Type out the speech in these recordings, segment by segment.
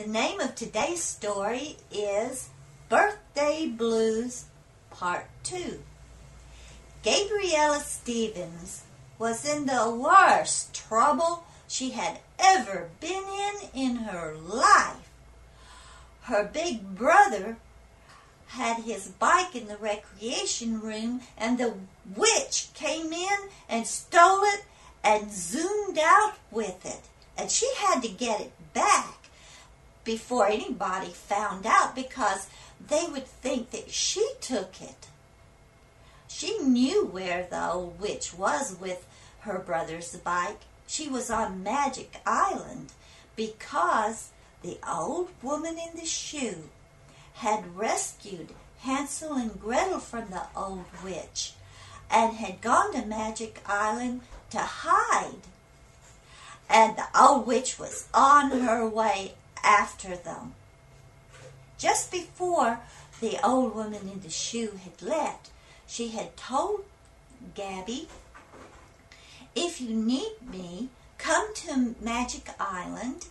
The name of today's story is Birthday Blues Part 2. Gabriella Stevens was in the worst trouble she had ever been in her life. Her big brother had his bike in the recreation room, and the witch came in and stole it and zoomed out with it. And she had to get it back before anybody found out, because they would think that she took it. She knew where the old witch was with her brother's bike. She was on Magic Island, because the old woman in the shoe had rescued Hansel and Gretel from the old witch and had gone to Magic Island to hide. And the old witch was on her way after them. Just before the old woman in the shoe had left, she had told Gabby, "If you need me, come to Magic Island,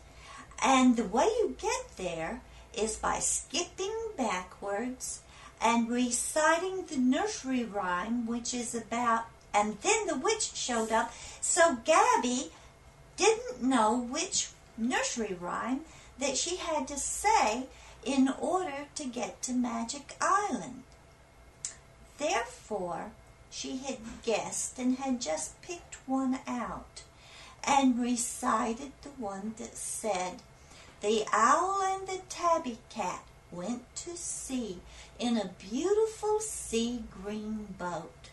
and the way you get there is by skipping backwards and reciting the nursery rhyme, which is about..." And then the witch showed up, so Gabby didn't know which nursery rhyme that she had to say in order to get to Magic Island. Therefore, she had guessed and had just picked one out and recited the one that said, "The owl and the tabby cat went to sea in a beautiful sea green boat."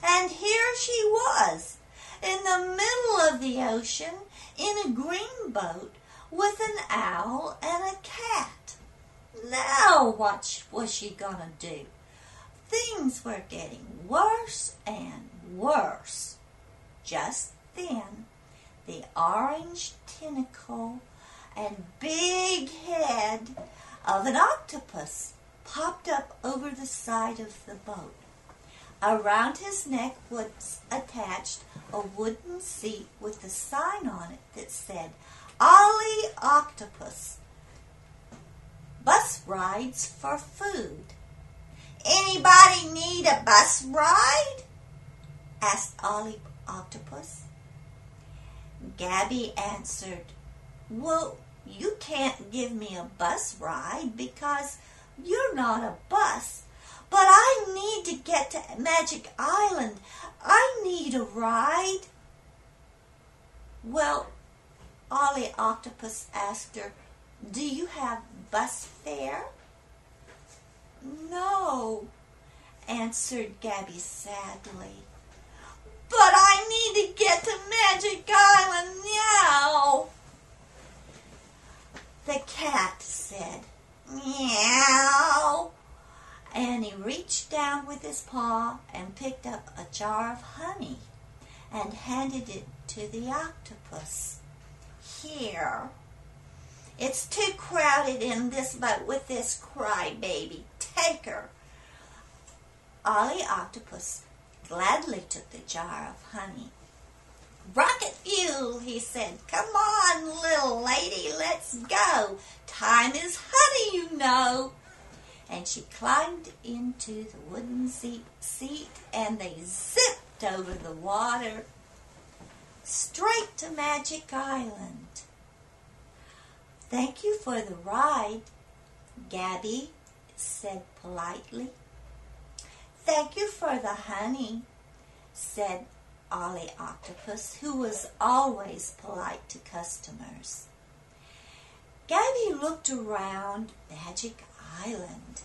And here she was, in the middle of the ocean, in a green boat, with an owl and a cat. Now what was she gonna do? Things were getting worse and worse. Just then, the orange tentacle and big head of an octopus popped up over the side of the boat. Around his neck was attached a wooden seat with a sign on it that said, "Ollie Octopus, bus rides for food." "Anybody need a bus ride?" asked Ollie Octopus. Gabby answered, "Well, you can't give me a bus ride because you're not a bus, but I need to get to Magic Island. I need a ride." Well, Ollie Octopus asked her, "Do you have bus fare?" "No," answered Gabby sadly. "But I need to get to Magic Island now." The cat said, "Meow," and he reached down with his paw and picked up a jar of honey and handed it to the octopus. "Here. It's too crowded in this boat with this crybaby. Take her." Ollie Octopus gladly took the jar of honey. "Rocket fuel," he said. "Come on, little lady, let's go. Time is honey, you know." And she climbed into the wooden seat, and they zipped over the water straight to Magic Island. "Thank you for the ride," Gabby said politely. "Thank you for the honey," said Ollie Octopus, who was always polite to customers. Gabby looked around Magic Island.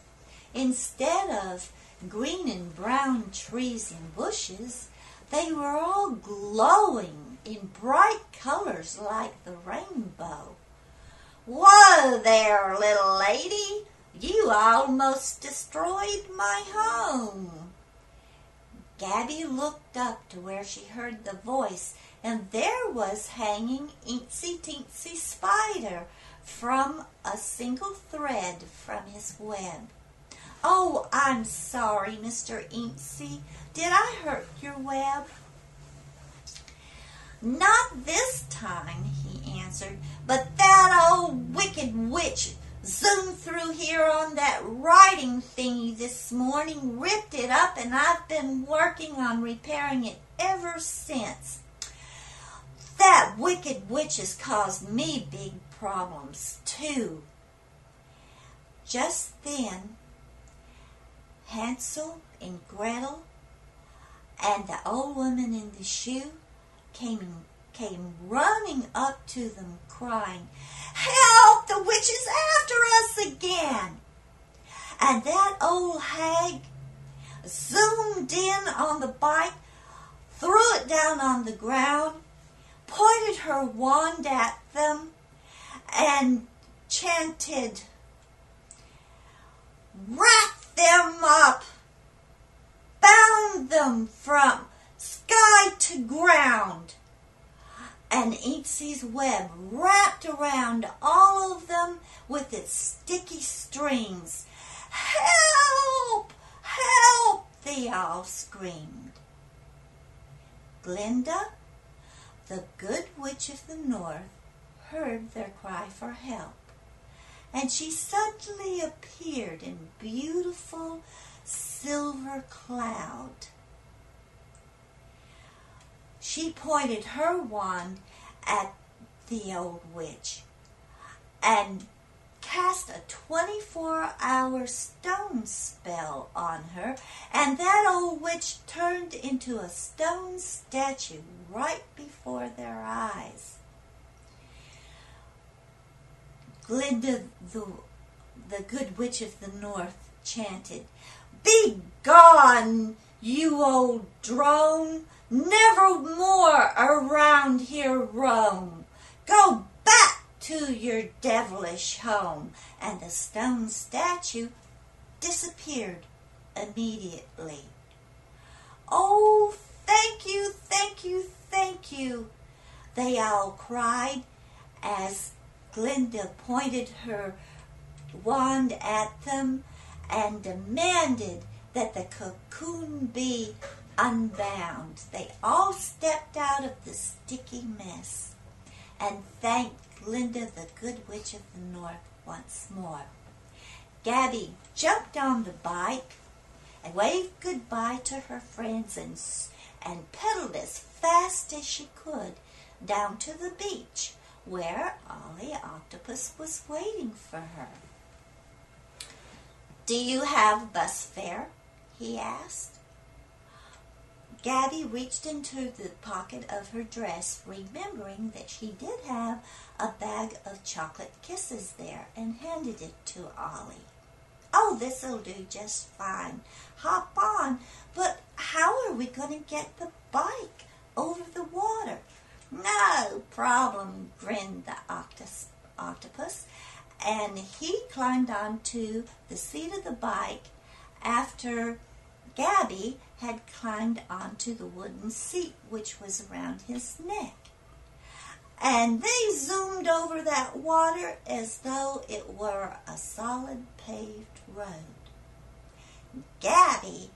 Instead of green and brown trees and bushes, they were all glowing in bright colors like the rainbow. "Whoa there, little lady! You almost destroyed my home." Gabby looked up to where she heard the voice, and there was hanging Incy Teensy Spider from a single thread from his web. "Oh, I'm sorry, Mr. Incy. Did I hurt your web?" "Not this time," he answered, "but that old witch wicked witch zoomed through here on that writing thingy this morning, ripped it up, and I've been working on repairing it ever since. That wicked witch has caused me big problems, too. Just then, Hansel and Gretel and the old woman in the shoe came running up to them, crying, "Help! The witch is after us again!" And that old hag zoomed in on the bike, threw it down on the ground, pointed her wand at them, and chanted, "Wrap them up, bound them from sky to ground." And Inksy's web wrapped around all of them with its sticky strings. "Help! Help!" they all screamed. Glinda, the good witch of the north, heard their cry for help, and she suddenly appeared in beautiful silver cloud. She pointed her wand at the old witch and cast a 24-hour stone spell on her, and that old witch turned into a stone statue right before their eyes. Glinda, the good witch of the north, chanted, "Be gone, you old drone! Never more around here roam. Go back to your devilish home." And the stone statue disappeared immediately. "Oh, thank you, thank you, thank you," they all cried as Glinda pointed her wand at them and demanded that the cocoon be unbound. They all stepped out of the sticky mess and thanked Glinda, the good witch of the north, once more. Gabby jumped on the bike and waved goodbye to her friends and pedaled as fast as she could down to the beach, where Ollie Octopus was waiting for her. "Do you have bus fare?" he asked. Gabby reached into the pocket of her dress, remembering that she did have a bag of chocolate kisses there, and handed it to Ollie. "Oh, this'll do just fine. Hop on. But how are we going to get the bike over the water?" "No problem," grinned the octopus, and he climbed onto the seat of the bike after Gabby had climbed onto the wooden seat which was around his neck. And they zoomed over that water as though it were a solid paved road. Gabby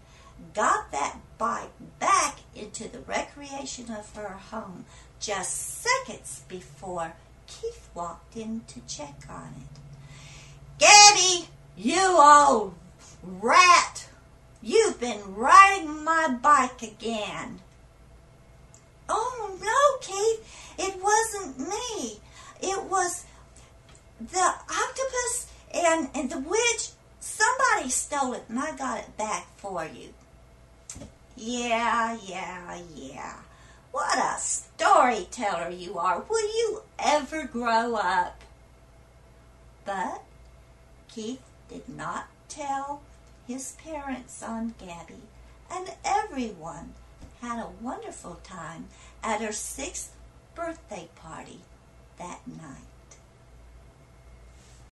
got that bike back into the recreation of her home just seconds before Keith walked in to check on it. "Gabby, you old rat! You've been riding my bike again." "Oh, no, Keith, it wasn't me. It was the octopus and the witch. Somebody stole it and I got it back for you." Yeah. What a storyteller you are. Will you ever grow up? But Keith did not tell his parents on Gabby, and everyone had a wonderful time at her 6th birthday party that night.